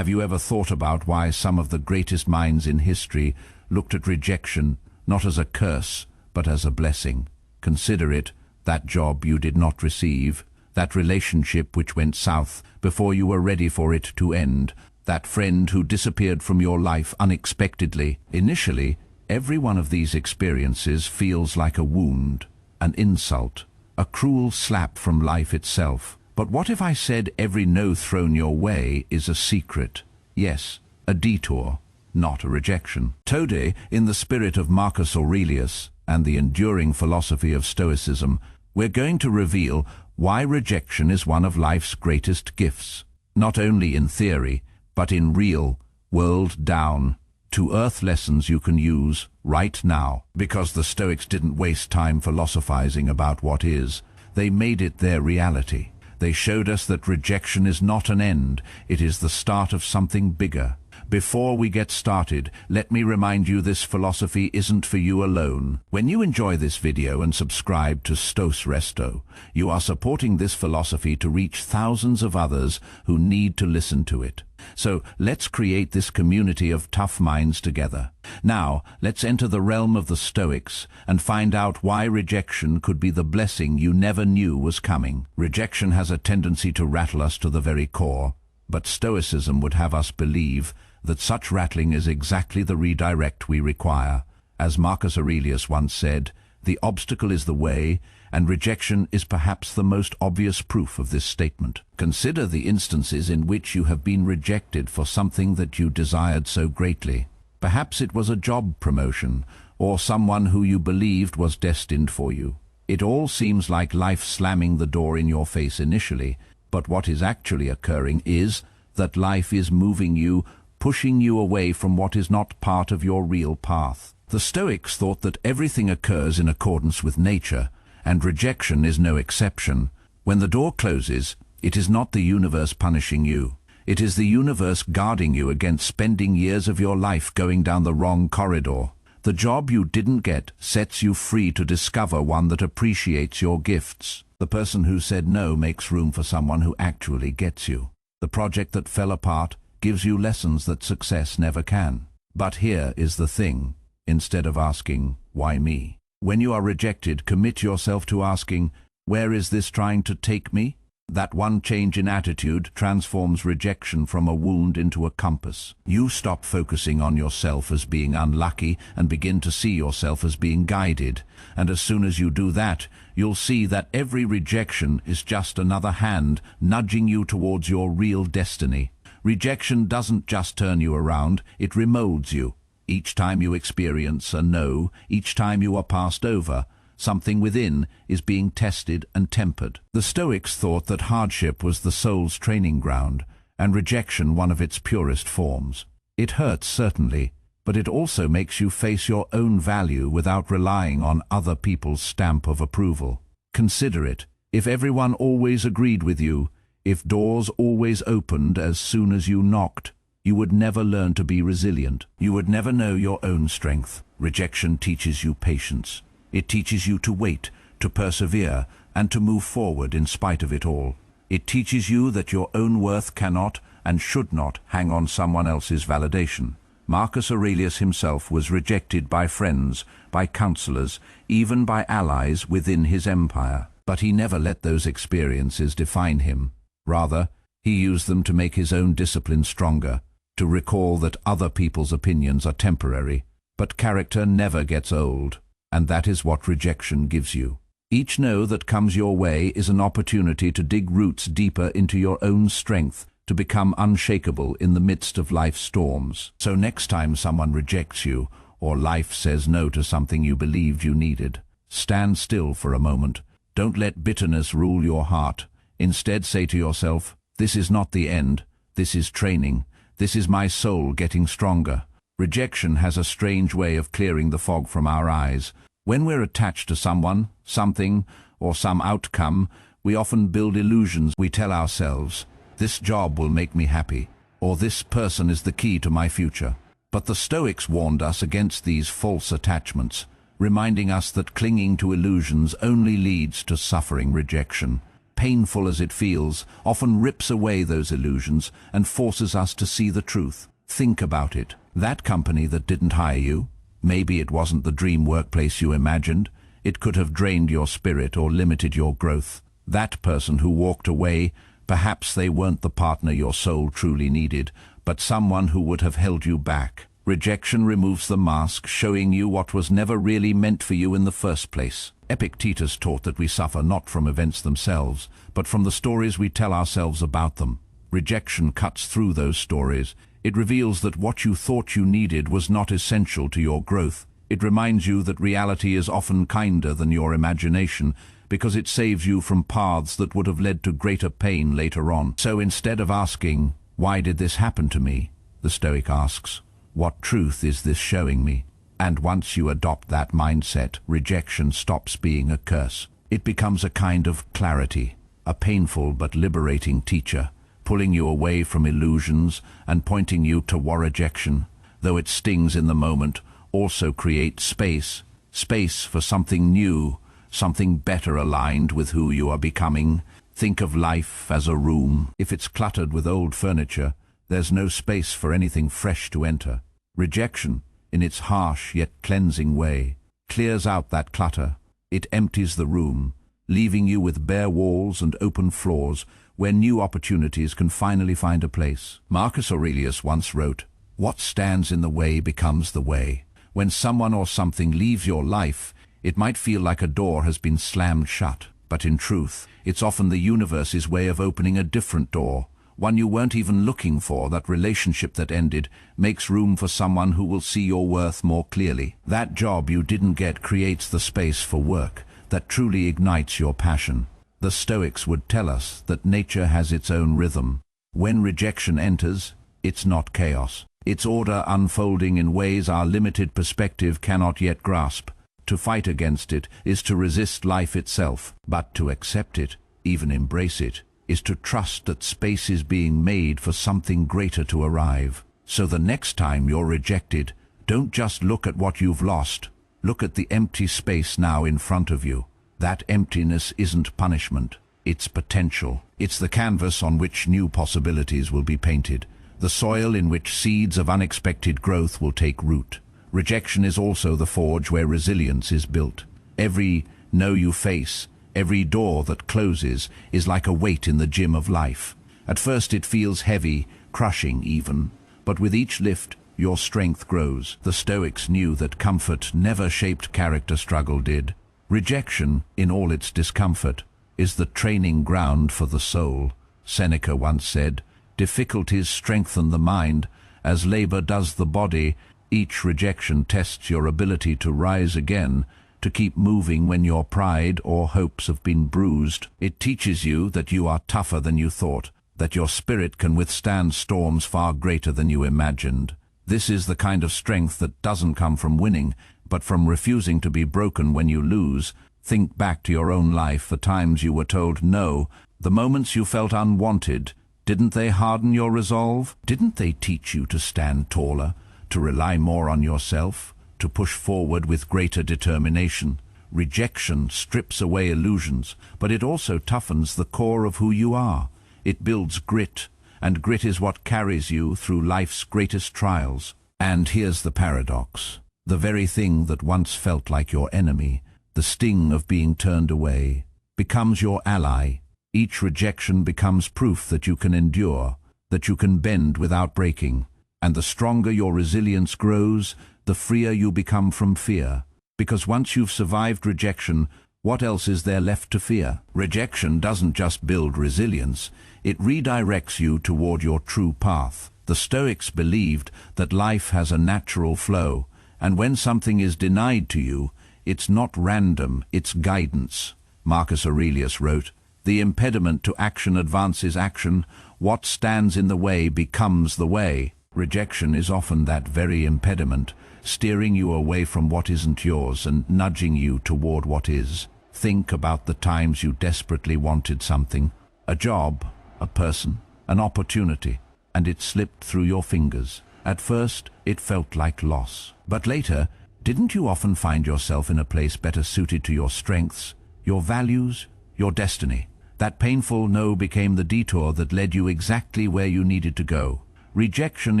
Have you ever thought about why some of the greatest minds in history looked at rejection not as a curse, but as a blessing? Consider it, that job you did not receive, that relationship which went south before you were ready for it to end, that friend who disappeared from your life unexpectedly. Initially, every one of these experiences feels like a wound, an insult, a cruel slap from life itself. But what if I said every no thrown your way is a secret? Yes, a detour, not a rejection. Today, in the spirit of Marcus Aurelius and the enduring philosophy of Stoicism, we're going to reveal why rejection is one of life's greatest gifts, not only in theory, but in real, world-down, to-earth lessons you can use right now. Because the Stoics didn't waste time philosophizing about what is, they made it their reality. They showed us that rejection is not an end, it is the start of something bigger. Before we get started, let me remind you this philosophy isn't for you alone. When you enjoy this video and subscribe to Stoicism, you are supporting this philosophy to reach thousands of others who need to listen to it. So let's create this community of tough minds together. Now, let's enter the realm of the Stoics and find out why rejection could be the blessing you never knew was coming. Rejection has a tendency to rattle us to the very core, but Stoicism would have us believe that such rattling is exactly the redirect we require. As Marcus Aurelius once said, the obstacle is the way, and rejection is perhaps the most obvious proof of this statement. Consider the instances in which you have been rejected for something that you desired so greatly. Perhaps it was a job promotion, or someone who you believed was destined for you. It all seems like life slamming the door in your face initially, but what is actually occurring is that life is moving you, pushing you away from what is not part of your real path. The Stoics thought that everything occurs in accordance with nature, and rejection is no exception. When the door closes, it is not the universe punishing you. It is the universe guarding you against spending years of your life going down the wrong corridor. The job you didn't get sets you free to discover one that appreciates your gifts. The person who said no makes room for someone who actually gets you. The project that fell apart gives you lessons that success never can. But here is the thing. Instead of asking, why me? When you are rejected, commit yourself to asking, where is this trying to take me? That one change in attitude transforms rejection from a wound into a compass. You stop focusing on yourself as being unlucky and begin to see yourself as being guided. And as soon as you do that, you'll see that every rejection is just another hand nudging you towards your real destiny. Rejection doesn't just turn you around, it remolds you. Each time you experience a no, each time you are passed over, something within is being tested and tempered. The Stoics thought that hardship was the soul's training ground, and rejection one of its purest forms. It hurts, certainly, but it also makes you face your own value without relying on other people's stamp of approval. Consider it. If everyone always agreed with you, if doors always opened as soon as you knocked, you would never learn to be resilient. You would never know your own strength. Rejection teaches you patience. It teaches you to wait, to persevere, and to move forward in spite of it all. It teaches you that your own worth cannot and should not hang on someone else's validation. Marcus Aurelius himself was rejected by friends, by counselors, even by allies within his empire. But he never let those experiences define him. Rather, he used them to make his own discipline stronger, to recall that other people's opinions are temporary, but character never gets old, and that is what rejection gives you. Each no that comes your way is an opportunity to dig roots deeper into your own strength, to become unshakable in the midst of life's storms. So next time someone rejects you, or life says no to something you believed you needed, stand still for a moment. Don't let bitterness rule your heart. Instead, say to yourself, this is not the end, this is training, this is my soul getting stronger. Rejection has a strange way of clearing the fog from our eyes. When we're attached to someone, something, or some outcome, we often build illusions. We tell ourselves, this job will make me happy, or this person is the key to my future. But the Stoics warned us against these false attachments, reminding us that clinging to illusions only leads to suffering. Rejection, painful as it feels, often rips away those illusions and forces us to see the truth. Think about it. That company that didn't hire you, maybe it wasn't the dream workplace you imagined. It could have drained your spirit or limited your growth. That person who walked away, perhaps they weren't the partner your soul truly needed, but someone who would have held you back. Rejection removes the mask, showing you what was never really meant for you in the first place. Epictetus taught that we suffer not from events themselves, but from the stories we tell ourselves about them. Rejection cuts through those stories. It reveals that what you thought you needed was not essential to your growth. It reminds you that reality is often kinder than your imagination, because it saves you from paths that would have led to greater pain later on. So instead of asking, "Why did this happen to me?" the Stoic asks, "What truth is this showing me?" And once you adopt that mindset, rejection stops being a curse. It becomes a kind of clarity, a painful but liberating teacher, pulling you away from illusions and pointing you toward rejection. Though it stings in the moment, also creates space for something new, something better aligned with who you are becoming. Think of life as a room. If it's cluttered with old furniture, there's no space for anything fresh to enter. Rejection, in its harsh yet cleansing way, clears out that clutter. It empties the room, leaving you with bare walls and open floors where new opportunities can finally find a place. Marcus Aurelius once wrote, "What stands in the way becomes the way." When someone or something leaves your life, it might feel like a door has been slammed shut, but in truth, it's often the universe's way of opening a different door, one you weren't even looking for. That relationship that ended makes room for someone who will see your worth more clearly. That job you didn't get creates the space for work that truly ignites your passion. The Stoics would tell us that nature has its own rhythm. When rejection enters, it's not chaos. It's order unfolding in ways our limited perspective cannot yet grasp. To fight against it is to resist life itself, but to accept it, even embrace it, is to trust that space is being made for something greater to arrive. So the next time you're rejected, don't just look at what you've lost. Look at the empty space now in front of you. That emptiness isn't punishment, it's potential. It's the canvas on which new possibilities will be painted, the soil in which seeds of unexpected growth will take root. Rejection is also the forge where resilience is built. Every no you face, every door that closes, is like a weight in the gym of life. At first it feels heavy, crushing even, but with each lift, your strength grows. The Stoics knew that comfort never shaped character, struggle did. Rejection, in all its discomfort, is the training ground for the soul. Seneca once said, "Difficulties strengthen the mind, as labor does the body." Each rejection tests your ability to rise again, to keep moving when your pride or hopes have been bruised. It teaches you that you are tougher than you thought, that your spirit can withstand storms far greater than you imagined. This is the kind of strength that doesn't come from winning, but from refusing to be broken when you lose. Think back to your own life, the times you were told no, the moments you felt unwanted. Didn't they harden your resolve? Didn't they teach you to stand taller, to rely more on yourself, to push forward with greater determination? Rejection strips away illusions, but it also toughens the core of who you are. It builds grit, and grit is what carries you through life's greatest trials. And here's the paradox. The very thing that once felt like your enemy, the sting of being turned away, becomes your ally. Each rejection becomes proof that you can endure, that you can bend without breaking. And the stronger your resilience grows, the freer you become from fear. Because once you've survived rejection, what else is there left to fear? Rejection doesn't just build resilience, it redirects you toward your true path. The Stoics believed that life has a natural flow, and when something is denied to you, it's not random, it's guidance. Marcus Aurelius wrote, "The impediment to action advances action. What stands in the way becomes the way." Rejection is often that very impediment, steering you away from what isn't yours and nudging you toward what is. Think about the times you desperately wanted something, a job, a person, an opportunity, and it slipped through your fingers. At first, it felt like loss. But later, didn't you often find yourself in a place better suited to your strengths, your values, your destiny? That painful no became the detour that led you exactly where you needed to go. Rejection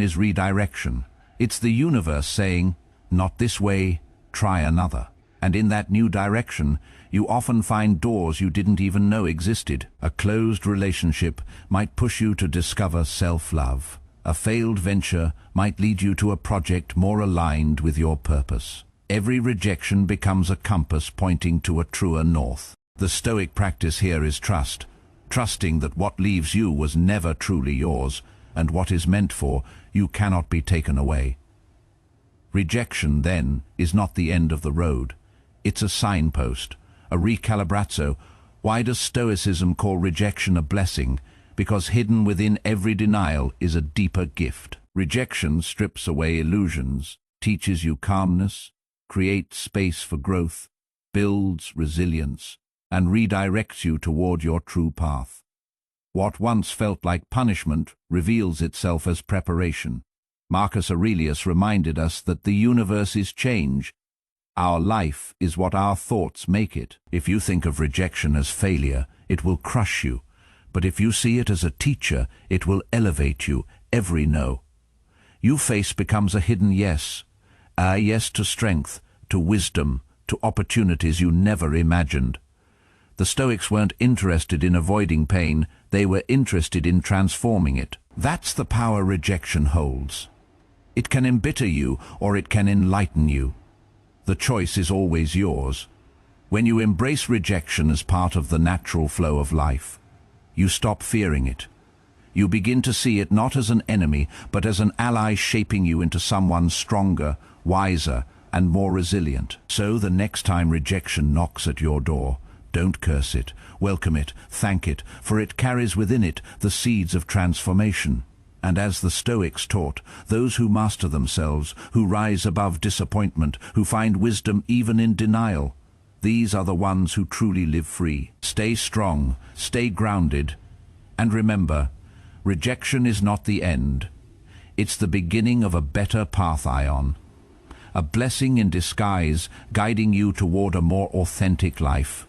is redirection. It's the universe saying, not this way, try another. And in that new direction, you often find doors you didn't even know existed. A closed relationship might push you to discover self-love. A failed venture might lead you to a project more aligned with your purpose. Every rejection becomes a compass pointing to a truer north. The Stoic practice here is trust, trusting that what leaves you was never truly yours, and what is meant for you cannot be taken away. Rejection, then, is not the end of the road. It's a signpost, a recalibrazzo. Why does Stoicism call rejection a blessing? Because hidden within every denial is a deeper gift. Rejection strips away illusions, teaches you calmness, creates space for growth, builds resilience, and redirects you toward your true path. What once felt like punishment reveals itself as preparation. Marcus Aurelius reminded us that the universe is change. Our life is what our thoughts make it. If you think of rejection as failure, it will crush you. But if you see it as a teacher, it will elevate you. Every no you face becomes a hidden yes. A yes to strength, to wisdom, to opportunities you never imagined. The Stoics weren't interested in avoiding pain, they were interested in transforming it. That's the power rejection holds. It can embitter you, or it can enlighten you. The choice is always yours. When you embrace rejection as part of the natural flow of life, you stop fearing it. You begin to see it not as an enemy, but as an ally shaping you into someone stronger, wiser, and more resilient. So the next time rejection knocks at your door, don't curse it, welcome it, thank it, for it carries within it the seeds of transformation. And as the Stoics taught, those who master themselves, who rise above disappointment, who find wisdom even in denial, these are the ones who truly live free. Stay strong, stay grounded, and remember, rejection is not the end. It's the beginning of a better path, Ion. A blessing in disguise, guiding you toward a more authentic life.